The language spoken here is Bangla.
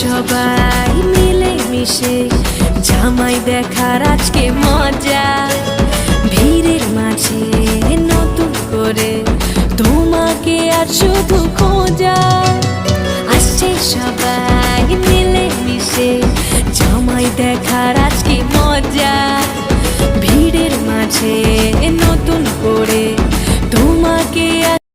সবাই মিলে মিশে জামাই দেখার আজকে মজা, ভিড়ের মাঝে নতুন করে তোমাকে আর শুধু খোঁজা। আসছে সবাই মিলে মিশে জামাই দেখার আজকে মজা, ভিড়ের মাঝে নতুন